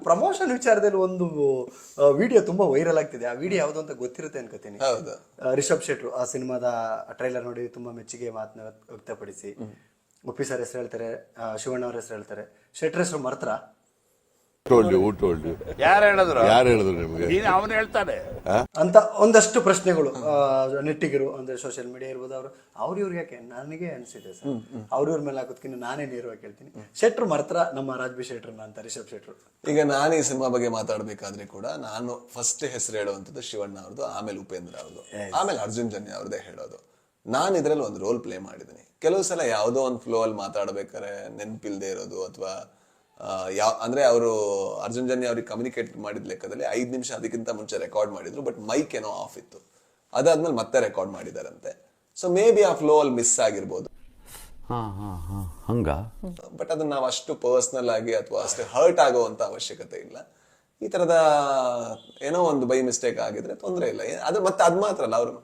Promotion ವಿಚಾರದಲ್ಲಿ ಒಂದು video ತುಂಬಾ ವೈರಲ್ ಆಗ್ತಿದೆ. ಆ ವಿಡಿಯೋ ಯಾವ್ದು ಅಂತ ಗೊತ್ತಿರುತ್ತೆ ಅನ್ಕೋತೀನಿ. ರಿಷಬ್ ಶೆಟ್ರು ಆ ಸಿನಿಮಾದ ಟ್ರೈಲರ್ ನೋಡಿ ತುಂಬಾ ಮೆಚ್ಚುಗೆ ಮಾತನ್ನ ವ್ಯಕ್ತಪಡಿಸಿ ಉಪ್ಪಿ ಸರ್ ಹೆಸರು ಹೇಳ್ತಾರೆ, ಶಿವಣ್ಣ ಅವ್ರ ಹೆಸರು ಹೇಳ್ತಾರೆ, ಶೆಟ್ರ್ ಹೆಸರು ಮರ್ತ್ರ. ಯಾರು ಹೇಳಿದ್ರು ನಿಮಗೆ? ಅವನು ಹೇಳ್ತಾನೆ ಅಂತ ಒಂದಷ್ಟು ಪ್ರಶ್ನೆಗಳು ನೆಟ್ಟಿಗರು ಅಂದ್ರೆ ಸೋಷಿಯಲ್ ಮೀಡಿಯಾ ಇರ್ಬೋದು ಅವ್ರು ಇವ್ರಿಗೆ ಯಾಕೆ ನನಗೆ ಅನ್ಸಿದೆ ಸರ್, ಅವ್ರ ಮೇಲೆ ಹಾಕೋದಕ್ಕಿಂತ ನಾನೇ ನೇರವಾಗಿ ಹೇಳ್ತೀನಿ, ಶೆಟ್ರು ಮರ್ತ್ರ ನಮ್ಮ ರಾಜ್ಬಿ ಶೆಟ್ರನ್ನ ಅಂತ ರಿಷಬ್ ಶೆಟ್ರು. ಈಗ ನಾನು ಈ ಸಿನಿಮಾ ಬಗ್ಗೆ ಮಾತಾಡ್ಬೇಕಾದ್ರೆ ಕೂಡ ನಾನು ಫಸ್ಟ್ ಹೆಸರು ಹೇಳುವಂಥದ್ದು ಶಿವಣ್ಣ ಅವ್ರದ್ದು, ಆಮೇಲೆ ಉಪೇಂದ್ರ ಅವ್ರದ್ದು, ಆಮೇಲೆ ಅರ್ಜುನ್ ಜನ್ಯ ಅವ್ರದ್ದೇ ಹೇಳೋದು. ನಾನು ಇದ್ರಲ್ಲಿ ಒಂದು ರೋಲ್ ಪ್ಲೇ ಮಾಡಿದ್ದೀನಿ. ಕೆಲವು ಸಲ ಯಾವುದೋ ಒಂದು ಫ್ಲೋ ಅಲ್ಲಿ ಮಾತಾಡ್ಬೇಕಾದ್ರೆ ನೆನಪಿಲ್ದೇ ಇರೋದು ಅಥವಾ ಅಂದ್ರೆ ಅವರು ಅರ್ಜುನ್ ಜನ್ಯ ಅವ್ರಿಗೆ ಕಮ್ಯುನಿಕೇಟ್ ಮಾಡಿದ ಲೆಕ್ಕದಲ್ಲಿ 5 ನಿಮಿಷ ಅದಕ್ಕಿಂತ ಮುಂಚೆ ರೆಕಾರ್ಡ್ ಮಾಡಿದ್ರು, ಬಟ್ ಮೈಕ್ ಏನೋ ಆಫ್ ಇತ್ತು. ಅದಾದ್ಮೇಲೆ ಮತ್ತೆ ರೆಕಾರ್ಡ್ ಮಾಡಿದಾರಂತೆ. ಸೊ ಮೇ ಬಿ ಆ ಫ್ಲೋ ಅಲ್ಲಿ ಮಿಸ್ ಆಗಿರ್ಬೋದು. ಬಟ್ ಅದನ್ನ ನಾವು ಅಷ್ಟು ಪರ್ಸನಲ್ ಆಗಿ ಅಥವಾ ಅಷ್ಟು ಹರ್ಟ್ ಆಗುವಂತ ಅವಶ್ಯಕತೆ ಇಲ್ಲ. ಈ ತರದ ಏನೋ ಒಂದು ಬೈ ಮಿಸ್ಟೇಕ್ ಆಗಿದ್ರೆ ತೊಂದರೆ ಇಲ್ಲ. ಮತ್ತೆ ಅದ್ ಮಾತ್ರ ಅಲ್ಲ, ಅವ್ರು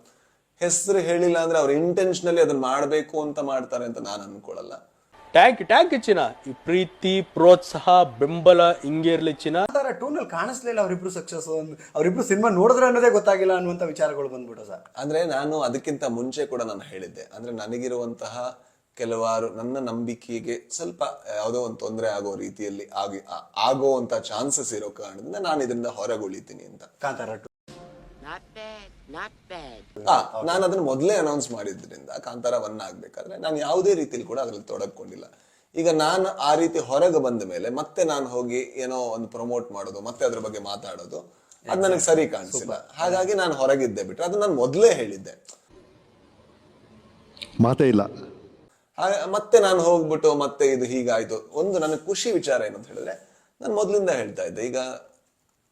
ಹೆಸರು ಹೇಳಿಲ್ಲ ಅಂದ್ರೆ ಅವ್ರು ಇಂಟೆನ್ಷನಲಿ ಅದನ್ನ ಮಾಡ್ಬೇಕು ಅಂತ ಮಾಡ್ತಾರೆ ಅಂತ ನಾನು ಅನ್ಕೊಳ್ಳಲ್ಲ. ಟ್ಯಾಂಕ್ ಚಿನ್ನ, ಈ ಪ್ರೀತಿ ಪ್ರೋತ್ಸಾಹ ಬೆಂಬಲ ಹಿಂಗೆ ಇರ್ಲಿ ಚಿನ್ನ. ಟೂನಲ್ಲಿ ಕಾಣಿಸ್ಲಿಲ್ಲ ಅವರಿಬ್ರು ಸಕ್ಸಸ್, ಅವರಿಬ್ರು ಸಿನಿಮಾ ನೋಡಿದ್ರೆ ಅನ್ನೋದೇ ಗೊತ್ತಾಗಿಲ್ಲ ಅನ್ನುವಂತ ವಿಚಾರಗಳು ಬಂದ್ಬಿಟ್ಟು ಸರ್. ಅಂದ್ರೆ ನಾನು ಅದಕ್ಕಿಂತ ಮುಂಚೆ ಕೂಡ ನಾನು ಹೇಳಿದ್ದೆ, ಅಂದ್ರೆ ನನಗಿರುವಂತಹ ಕೆಲವಾರು ನನ್ನ ನಂಬಿಕೆಗೆ ಸ್ವಲ್ಪ ಯಾವುದೋ ಒಂದು ತೊಂದರೆ ಆಗೋ ರೀತಿಯಲ್ಲಿ ಆಗುವಂತ ಚಾನ್ಸಸ್ ಇರೋ ಕಾರಣದಿಂದ ನಾನು ಇದರಿಂದ ಹೊರಗುಳಿತೀನಿ ಅಂತ. ಕಾಂತಾರ ನಾನು ಅದನ್ನ ಮೊದಲೇ ಅನೌನ್ಸ್ ಮಾಡಿದ್ರಿಂದ ಕಾಂತಾರ 1 ಆಗ್ಬೇಕಾದ್ರೆ ನಾನು ಯಾವುದೇ ರೀತಿಯಲ್ಲಿ ಕೂಡ ಅದ್ರಲ್ಲಿ ತೊಡಕೊಂಡಿಲ್ಲ. ಈಗ ನಾನು ಆ ರೀತಿ ಹೊರಗೆ ಬಂದ ಮೇಲೆ ಮತ್ತೆ ನಾನು ಹೋಗಿ ಏನೋ ಒಂದು ಪ್ರಮೋಟ್ ಮಾಡೋದು, ಮತ್ತೆ ಅದ್ರ ಬಗ್ಗೆ ಮಾತಾಡೋದು, ಅದ್ ನನಗೆ ಸರಿ ಕಾಣಿಸಿಲ್ಲ. ಹಾಗಾಗಿ ನಾನು ಹೊರಗಿದ್ದೆ ಬಿಟ್ರೆ ಅದು ನಾನು ಮೊದಲೇ ಹೇಳಿದ್ದೆ, ಮಾತೇ ಇಲ್ಲ. ಮತ್ತೆ ನಾನು ಹೋಗ್ಬಿಟ್ಟು ಮತ್ತೆ ಇದು ಹೀಗಾಯ್ತು. ಒಂದು ನನಗೆ ಖುಷಿ ವಿಚಾರ ಏನಂತ ಹೇಳಿದ್ರೆ, ನಾನು ಮೊದಲಿಂದ ಹೇಳ್ತಾ ಇದ್ದೆ, ಈಗ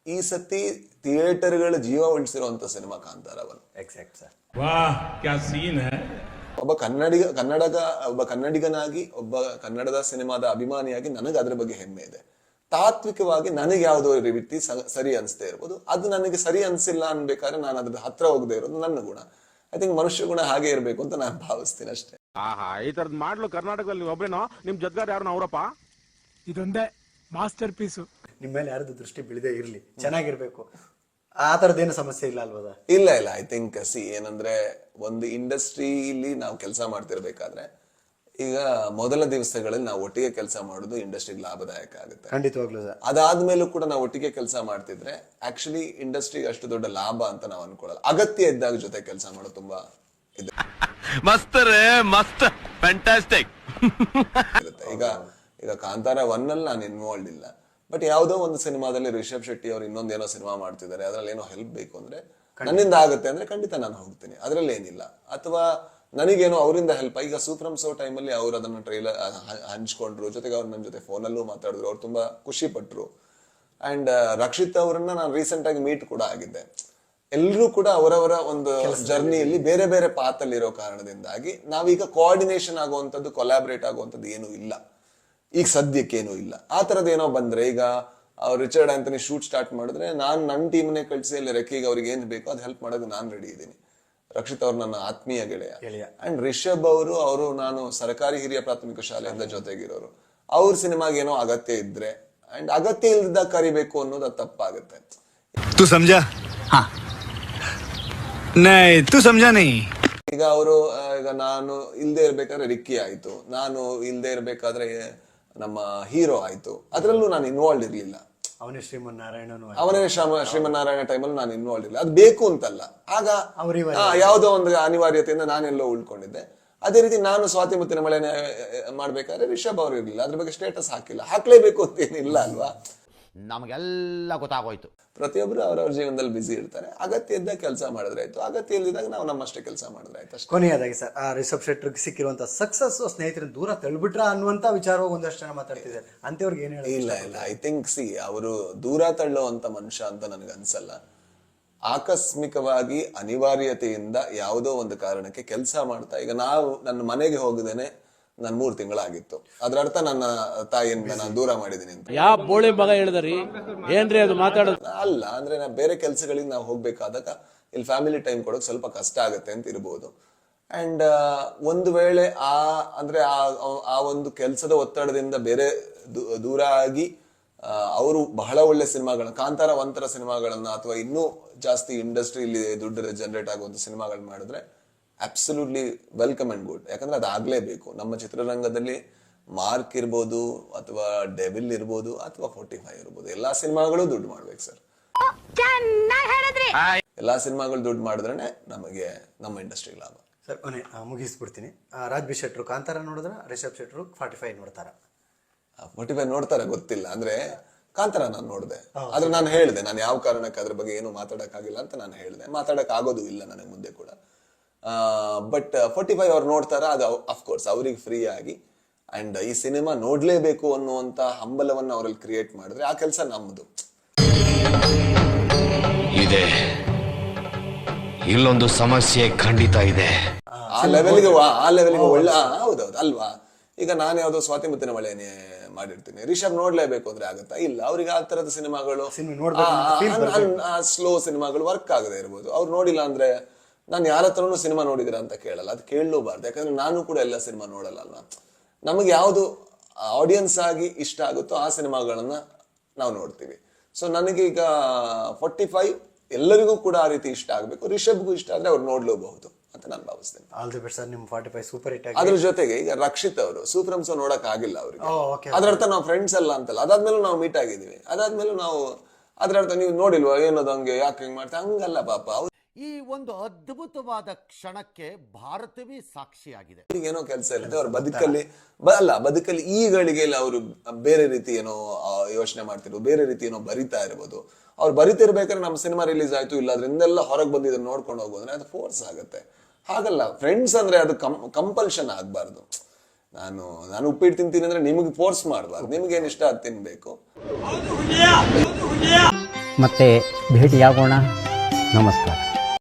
ಈ ಸತಿ ಥಿಯೇಟರ್ಗಳ ಜೀವ ಉಳಿಸಿರುವಂತ ಸಿನಿಮಾ ಕಾಂತಾರ 1. ಒಬ್ಬ ಕನ್ನಡಿಗನಾಗಿ, ಒಬ್ಬ ಕನ್ನಡದ ಸಿನಿಮಾದ ಅಭಿಮಾನಿಯಾಗಿ ನನಗೆ ಅದ್ರ ಬಗ್ಗೆ ಹೆಮ್ಮೆ ಇದೆ. ತಾತ್ವಿಕವಾಗಿ ನನಗೆ ಯಾವುದೋ ರೀತಿ ಸರಿ ಅನ್ಸ್ತಾ ಇರ್ಬೋದು, ಅದು ನನಗೆ ಸರಿ ಅನ್ಸಿಲ್ಲ ಅನ್ಬೇಕಾದ್ರೆ ನಾನು ಅದ್ರ ಹತ್ರ ಹೋಗದೆ ಇರೋದು ನನ್ನ ಗುಣ. ಐ ಥಿಂಕ್ ಮನುಷ್ಯ ಗುಣ ಹಾಗೆ ಇರ್ಬೇಕು ಅಂತ ನಾನು ಭಾವಿಸ್ತೀನಿ ಅಷ್ಟೇ. ಈ ತರದ್ ಮಾಡ್ಲು ಕರ್ನಾಟಕದಲ್ಲಿ ಒಬ್ರೇನೋ, ನಿಮ್ ಜೊತೆಗಾರ ಯಾರು ಅವರಪ್ಪ? ಇದೊಂದೇ ಮಾಸ್ಟರ್ ಪೀಸು. ನಿಮ್ಮ ಮೇಲೆ ಯಾರ್ದು ದೃಷ್ಟಿ ಬೀಳದೆ ಇರ್ಲಿ, ಚೆನ್ನಾಗಿರ್ಬೇಕು, ಆ ತರದೇನು ಸಮಸ್ಯೆ ಇಲ್ಲ ಅಲ್ವದ? ಇಲ್ಲ. ಐ ಥಿಂಕ್ ಏನಂದ್ರೆ ಒಂದು ಇಂಡಸ್ಟ್ರಿಲಿ ನಾವು ಕೆಲಸ ಮಾಡ್ತಿರ್ಬೇಕಾದ್ರೆ ಈಗ ಮೊದಲ ದಿವಸಗಳಲ್ಲಿ ನಾವು ಒಟ್ಟಿಗೆ ಕೆಲಸ ಮಾಡೋದು ಇಂಡಸ್ಟ್ರಿಗೆ ಲಾಭದಾಯಕ ಆಗುತ್ತೆ. ಖಂಡಿತವಾಗ್ಲೂ ಸರ್. ಅದಾದ್ಮೇಲೂ ಕೂಡ ನಾವು ಒಟ್ಟಿಗೆ ಕೆಲಸ ಮಾಡ್ತಿದ್ರೆ ಆಕ್ಚುಲಿ ಇಂಡಸ್ಟ್ರಿಗೆ ಅಷ್ಟು ದೊಡ್ಡ ಲಾಭ ಅಂತ ನಾವು ಅನ್ಕೊಳ್ಳಲ್ಲ. ಅಗತ್ಯ ಇದ್ದಾಗ ಜೊತೆ ಕೆಲಸ ಮಾಡೋದು ತುಂಬಾ ಇದೆ. ಈಗ ಕಾಂತಾರ 1 ಅಲ್ಲಿ ನಾನು ಇನ್ವಾಲ್ವ್ ಇಲ್ಲ, ಬಟ್ ಯಾವುದೋ ಒಂದು ಸಿನಿಮಾದಲ್ಲಿ ರಿಷಬ್ ಶೆಟ್ಟಿ ಅವ್ರು ಇನ್ನೊಂದೇನೋ ಸಿನಿಮಾ ಮಾಡ್ತಿದ್ದಾರೆ, ಅದ್ರಲ್ಲಿ ಏನೋ ಹೆಲ್ಪ್ ಬೇಕು ಅಂದ್ರೆ ನನ್ನಿಂದ ಆಗುತ್ತೆ ಅಂದ್ರೆ ಖಂಡಿತ ನಾನು ಹೋಗ್ತೀನಿ, ಅದ್ರಲ್ಲಿ ಏನಿಲ್ಲ. ಅಥವಾ ನನಗೇನೋ ಅವರಿಂದ ಹೆಲ್ಪ್, ಈಗ ಸೂಪ್ರಮ್ ಸೋ ಟೈಮಲ್ಲಿ ಅವ್ರು ಅದನ್ನ ಟ್ರೈಲರ್ ಹಂಚ್ಕೊಂಡ್ರು, ಜೊತೆಗೆ ಅವ್ರು ನನ್ನ ಜೊತೆ ಫೋನಲ್ಲೂ ಮಾತಾಡಿದ್ರು, ಅವ್ರು ತುಂಬಾ ಖುಷಿ ಪಟ್ರು. ಅಂಡ್ ರಕ್ಷಿತ್ ಅವರನ್ನ ನಾನು ರೀಸೆಂಟ್ ಆಗಿ ಮೀಟ್ ಕೂಡ ಆಗಿದ್ದೆ. ಎಲ್ಲರೂ ಕೂಡ ಅವರವರ ಒಂದು ಜರ್ನಿಯಲ್ಲಿ ಬೇರೆ ಬೇರೆ ಪಾತಲ್ಲಿ ಇರೋ ಕಾರಣದಿಂದಾಗಿ ನಾವೀಗ ಕೋಆರ್ಡಿನೇಷನ್ ಆಗುವಂಥದ್ದು, ಕೊಲಾಬ್ರೇಟ್ ಆಗುವಂಥದ್ದು ಏನೂ ಇಲ್ಲ ಈಗ ಸದ್ಯಕ್ಕೇನು ಇಲ್ಲ. ಆ ತರದ್ ಏನೋ ಬಂದ್ರೆ, ಈಗ ರಿಚರ್ಡ್ ಆಂಥನಿ ಶೂಟ್ ಸ್ಟಾರ್ಟ್ ಮಾಡಿದ್ರೆ ನಾನು ನನ್ನ ಟೀಮ್ನೇ ಕಳಿಸಿ ಅಲ್ಲಿ ರೆಕ್ಕಿಗೆ ಅವ್ರಿಗೆ ಏನ್ ಬೇಕೋ ಅದು ಹೆಲ್ಪ್ ಮಾಡೋದು ನಾನು ರೆಡಿ ಇದ್ದೀನಿ. ರಕ್ಷಿತ್ ಅವ್ರು ನನ್ನ ಆತ್ಮೀಯ ಗೆಳೆಯ. ಅಂಡ್ ರಿಷಬ್ ಅವರು ನಾನು ಸರ್ಕಾರಿ ಹಿರಿಯ ಪ್ರಾಥಮಿಕ ಶಾಲೆಯಿಂದ ಜೊತೆಗಿರೋರು. ಅವ್ರ ಸಿನಿಮಾಗೆ ಏನೋ ಅಗತ್ಯ ಇದ್ರೆ ಅಂಡ್ ಅಗತ್ಯ ಇಲ್ದಾಗ ಕರಿಬೇಕು ಅನ್ನೋದು ಅದು ತಪ್ಪಾಗುತ್ತೆ. ತು ಸಮಜಾ? ಈಗ ಅವರು ಈಗ ನಾನು ಇಲ್ದೇ ಇರ್ಬೇಕಾದ್ರೆ ರಿಕ್ಕಿ ಆಯ್ತು, ನಾನು ಇಲ್ದೇ ಇರ್ಬೇಕಾದ್ರೆ ನಮ್ಮ ಹೀರೋ ಆಯ್ತು, ಅದ್ರಲ್ಲೂ ನಾನು ಇನ್ವಾಲ್ವ್ ಇರ್ಲಿಲ್ಲ. ಅವನೇ ಶ್ರೀಮನ್ನಾರಾಯಣ ಟೈಮಲ್ಲಿ ನಾನು ಇನ್ವಾಲ್ವ್ ಇರಲಿಲ್ಲ. ಅದು ಬೇಕು ಅಂತಲ್ಲ, ಆಗ ಯಾವುದೋ ಒಂದು ಅನಿವಾರ್ಯತೆಯಿಂದ ನಾನೆಲ್ಲೋ ಉಳ್ಕೊಂಡಿದ್ದೆ. ಅದೇ ರೀತಿ ನಾನು ಸ್ವಾತಿ ಮುತ್ತಿನ ಮಳೆ ಮಾಡ್ಬೇಕಾದ್ರೆ ರಿಷಬ್ ಅವರು ಇರ್ಲಿಲ್ಲ, ಅದ್ರ ಬಗ್ಗೆ ಸ್ಟೇಟಸ್ ಹಾಕಿಲ್ಲ. ಹಾಕ್ಲೇಬೇಕು ಅಂತ ಏನಿಲ್ಲ ಅಲ್ವಾ? ನಮಗೆಲ್ಲ ಗೊತ್ತಾಗೋಯ್ತು. ಪ್ರತಿಯೊಬ್ರು ಅವ್ರವ್ರ ಜೀವನದಲ್ಲಿ ಬಿಸಿ ಇರ್ತಾರೆ. ಅಗತ್ಯ ಇದ್ದಾಗ ಕೆಲಸ ಮಾಡಿದ್ರೆ ಆಯ್ತು, ಅಗತ್ಯ ಇಲ್ದಿದ್ದಾಗ ನಾವು ನಮ್ಮಷ್ಟೇ ಕೆಲಸ ಮಾಡಿದ್ರೆ ಆಯ್ತು ಅಷ್ಟೇ. ಕೊನೆಯದಾಗಿ ಸರ್, ಆ ರಿಷಬ್ ಶೆಟ್ರಿಗೆ ಸಿಕ್ಕಿರುವಂತ ಸಕ್ಸಸ್ ಸ್ನೇಹಿತರನ್ನ ದೂರ ತಳ್ಬಿಟ್ರ ಅನ್ನುವಂತ ವಿಚಾರವಾಗಿ ಒಂದಷ್ಟು ಜನ ಮಾತಾಡ್ತಿದ್ದಾರೆ. ಅಂತವ್ರಿಗೆ ಏನ್ ಹೇಳಿ? ಇಲ್ಲ, ಐ ಥಿಂಕ್ ಅವರು ದೂರ ತಳ್ಳುವಂತ ಮನುಷ್ಯ ಅಂತ ನನಗೆ ಅನ್ಸಲ್ಲ. ಆಕಸ್ಮಿಕವಾಗಿ ಅನಿವಾರ್ಯತೆಯಿಂದ ಯಾವುದೋ ಒಂದು ಕಾರಣಕ್ಕೆ ಕೆಲಸ ಮಾಡ್ತಾ, ಈಗ ನನ್ನ ಮನೆಗೆ ಹೋಗದೇನೆ ನಾನು 3 ತಿಂಗಳಾಗಿತ್ತು. ಅದ್ರ ಅರ್ಥ ನನ್ನ ತಾಯಿಯಿಂದ ನಾನು ದೂರ ಮಾಡಿದೀನಿ ಅಂತ ಯಾವ ಬೋಳಿ ಮಗ ಹೇಳಿದ್ರಿ? ಏನ್ರಿ ಅದು ಮಾತಾಡೋದು? ಅಲ್ಲ, ಅಂದ್ರೆ ನಾ ಬೇರೆ ಕೆಲ್ಸಗಳಿಗೆ ನಾವು ಹೋಗ್ಬೇಕಾದಾಗ ಇಲ್ಲಿ ಫ್ಯಾಮಿಲಿ ಟೈಮ್ ಕೊಡೋಕೆ ಸ್ವಲ್ಪ ಕಷ್ಟ ಆಗುತ್ತೆ ಅಂತ ಇರ್ಬೋದು. ಅಂಡ್ ಒಂದು ವೇಳೆ ಆ ಒಂದು ಕೆಲಸದ ಒತ್ತಡದಿಂದ ಬೇರೆ ದೂರ ಆಗಿ ಅವರು ಬಹಳ ಒಳ್ಳೆ ಸಿನಿಮಾಗಳನ್ನ, ಕಾಂತಾರ ಒಂಥರ ಸಿನಿಮಾಗಳನ್ನ ಅಥವಾ ಇನ್ನೂ ಜಾಸ್ತಿ ಇಂಡಸ್ಟ್ರಿಯಲ್ಲಿ ದುಡ್ಡು ಜನರೇಟ್ ಆಗುವಂತ ಸಿನಿಮಾಗಳು ಮಾಡಿದ್ರೆ ಅಬ್ಸಲ್ಯೂಟ್ಲಿ ವೆಲ್ಕಮ್ ಅಂಡ್ ಗುಡ್. ಯಾಕಂದ್ರೆ ಅದಾಗ್ಲೇಬೇಕು. ನಮ್ಮ ಚಿತ್ರರಂಗದಲ್ಲಿ ಮಾರ್ಕ್ ಇರ್ಬೋದು ಅಥವಾ ಡೆವಿಲ್ ಇರ್ಬೋದು ಅಥವಾ 45 ಇರ್ಬೋದು, ಎಲ್ಲಾ ಸಿನಿಮಾಗಳು ದುಡ್ಡು ಮಾಡ್ಬೇಕು ಸರ್. ಎಲ್ಲಾ ಸಿನಿಮಾಗಳು ದುಡ್ಡು ಮಾಡಿದ್ರೇನೆ ನಮಗೆ ನಮ್ಮ ಇಂಡಸ್ಟ್ರಿ ಲಾಭ. ಸರ್ ಕೊನೆ ಮುಗಿಸ್ಬಿಡ್ತೀನಿ. ರಾಜ್ ಬಿ ಶೆಟ್ರು ಕಾಂತಾರ ನೋಡಿದ್ರ, ರಿಷಬ್ ಶೆಟ್ರು 45 ನೋಡ್ತಾರ? 45 ನೋಡ್ತಾರೆ ಗೊತ್ತಿಲ್ಲ, ಅಂದ್ರೆ ಕಾಂತಾರ ನಾನು ನೋಡಿದೆ. ಆದ್ರೆ ನಾನು ಹೇಳಿದೆ, ನಾನು ಯಾವ ಕಾರಣಕ್ಕೆ ಅದ್ರ ಬಗ್ಗೆ ಏನು ಮಾತಾಡಕ್ಕಾಗಿಲ್ಲ ಅಂತ ನಾನು ಹೇಳಿದೆ. ಮಾತಾಡಕ್ ಆಗೋದು ಇಲ್ಲ ನನಗೆ ಮುಂದೆ ಕೂಡ. ಬಟ್ 45 ಅವ್ರು ನೋಡ್ತಾರ, ಅದು ಅಫ್ಕೋರ್ಸ್ ಅವ್ರಿಗೆ ಫ್ರೀ ಆಗಿ ಅಂಡ್ ಈ ಸಿನಿಮಾ ನೋಡ್ಲೇಬೇಕು ಅನ್ನುವಂತ ಹಂಬಲವನ್ನ ಅವರಲ್ಲಿ ಕ್ರಿಯೇಟ್ ಮಾಡಿದ್ರೆ ಆ ಕೆಲಸ ನಮ್ಮದು. ಇದೆ, ಇಲ್ಲೊಂದು ಸಮಸ್ಯೆ ಖಂಡಿತ ಇದೆ. ಆ ಲೆವೆಲ್ಗೆ ಒಳ್ಳೆ ಹೌದೌದು ಅಲ್ವಾ. ಈಗ ನಾನು ಯಾವ್ದೋ ಸ್ವಾತಿ ಮುತ್ತಿನ ಮಳೆನೇ ಮಾಡಿರ್ತೀನಿ, ರಿಷಬ್ ನೋಡ್ಲೇಬೇಕು ಅಂದ್ರೆ ಆಗತ್ತಾ? ಇಲ್ಲ. ಅವ್ರಿಗೆ ಆ ತರದ ಸಿನಿಮಾಗಳು, ಸ್ಲೋ ಸಿನಿಮಾಗಳು ವರ್ಕ್ ಆಗದೆ ಇರ್ಬೋದು. ಅವ್ರು ನೋಡಿಲ್ಲ ಅಂದ್ರೆ ನಾನು ಯಾರ ಹತ್ರನೂ ಸಿನಿಮಾ ನೋಡಿದಿರ ಅಂತ ಕೇಳಲ್ಲ, ಅದು ಕೇಳಲೂಬಾರ್ದು. ಯಾಕಂದ್ರೆ ನಾನು ಕೂಡ ಎಲ್ಲ ಸಿನಿಮಾ ನೋಡಲ್ಲ. ನಮಗೆ ಯಾವ್ದು ಆಡಿಯನ್ಸ್ ಆಗಿ ಇಷ್ಟ ಆಗುತ್ತೋ ಆ ಸಿನಿಮಾಗಳನ್ನ ನಾವು ನೋಡ್ತೀವಿ. ಸೊ ನನಗೆ ಈಗ 45 ಎಲ್ಲರಿಗೂ ಕೂಡ ಆ ರೀತಿ ಇಷ್ಟ ಆಗ್ಬೇಕು, ರಿಷಬ್ಗೂ ಇಷ್ಟ ಆದ್ರೆ ಅವ್ರು ನೋಡ್ಲೂಬಹುದು ಅಂತ ನಾನು ಭಾವಿಸ್ತೇನೆ. All the best sir. ನಿಮ್ 45 ಸೂಪರ್ ಹಿಟ್. ಅದ್ರ ಜೊತೆಗೆ ಈಗ ರಕ್ಷಿತ್ ಅವರು ಸೂಪ್ರಮ್ಸ್ ನೋಡಕ್ ಆಗಿಲ್ಲ ಅವ್ರಿಗೆ. ಅದ್ರ ಅರ್ಥ ನಾವು ಫ್ರೆಂಡ್ಸ್ ಅಲ್ಲ ಅಂತಲ್ಲ. ಅದಾದ್ಮೇಲೆ ನಾವು ಮೀಟ್ ಆಗಿದೀವಿ, ಅದಾದ್ಮೇಲೆ ನಾವು ಅದ್ರ ಅರ್ಥ ನೀವು ನೋಡಿಲ್ವಾ ಏನದು ಹಂಗೆ ಯಾಕೆ ಹಿಂಗ್ ಮಾಡ್ತಾ, ಹಂಗಲ್ಲ ಪಾಪ. ಈ ಒಂದು ಅದ್ಭುತವಾದ ಕ್ಷಣಕ್ಕೆ ಭಾರತವೇ ಸಾಕ್ಷಿಯಾಗಿದೆ. ಏನೋ ಕೆಲಸ ಇರುತ್ತೆ ಅವ್ರ ಬದುಕಲ್ಲಿ ಈ ಗಳಿಗೆಯಲ್ಲಿ ಅವರು ಬೇರೆ ರೀತಿ ಏನೋ ಯೋಚನೆ ಮಾಡ್ತಿರ್ಬೋದು, ಬೇರೆ ರೀತಿ ಏನೋ ಬರಿತಾ ಇರ್ಬೋದು. ಅವ್ರು ಬರಿತಿರ್ಬೇಕಾದ್ರೆ ನಮ್ಮ ಸಿನಿಮಾ ರಿಲೀಸ್ ಆಯ್ತು, ಇಲ್ಲ ಅದ್ರಿಂದೆಲ್ಲ ಹೊರಗೆ ಬಂದಿದ್ದನ್ನು ನೋಡ್ಕೊಂಡು ಹೋಗೋದ್ರೆ ಅದು ಫೋರ್ಸ್ ಆಗುತ್ತೆ. ಹಾಗಲ್ಲ, ಫ್ರೆಂಡ್ಸ್ ಅಂದ್ರೆ ಅದು ಕಂಪಲ್ಷನ್ ಆಗ್ಬಾರ್ದು. ನಾನು ಉಪ್ಪಿಟ್ಟು ತಿಂತೀನಿ ಅಂದ್ರೆ ನಿಮಗೆ ಫೋರ್ಸ್ ಮಾಡಬಾರ್ದು. ನಿಮ್ಗೇನ್ ಇಷ್ಟ ಅದು ತಿನ್ಬೇಕು. ಮತ್ತೆ ಭೇಟಿಯಾಗೋಣ. ನಮಸ್ಕಾರ.